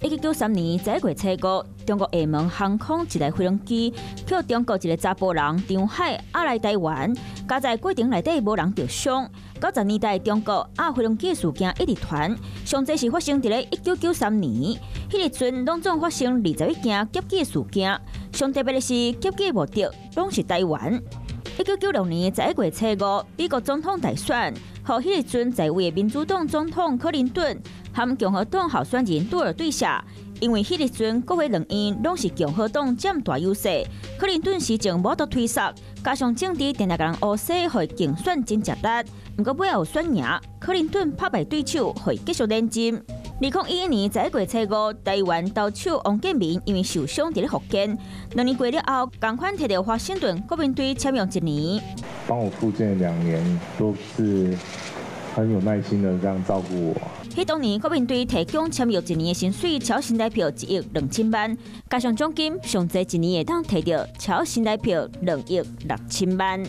1993年11月初5，中国厦门航空一台飞龙机，叫中国一个查甫人张海来台湾，加在过程内底无人受伤。90年代中国飞龙机事件一直传，上侪是发生伫咧1993年，迄日阵拢总发生21件劫机事件。上特别的是，劫机目的拢是台湾。1996年11月初5，美国总统大选，和迄日阵在位的民主党总统克林顿和共和党候选人杜尔对下。因为迄日阵各位两院拢是共和党占大优势，克林顿施政无得推杀，加上政治定定甲人乌洗，互竞选真值得。不过尾后选赢，克林顿拍败对手，会继续连任。2011年11月初5，台湾投手王建民因为受伤伫咧复健，2年过了后，同款摕到华盛顿国民队签约1年。帮我复健2年，都是很有耐心的这样照顾我。迄当年国民队提供签约1年的薪水超新台币1亿2000万，加上奖金，上侪1年会当摕到超新台币2亿6千万。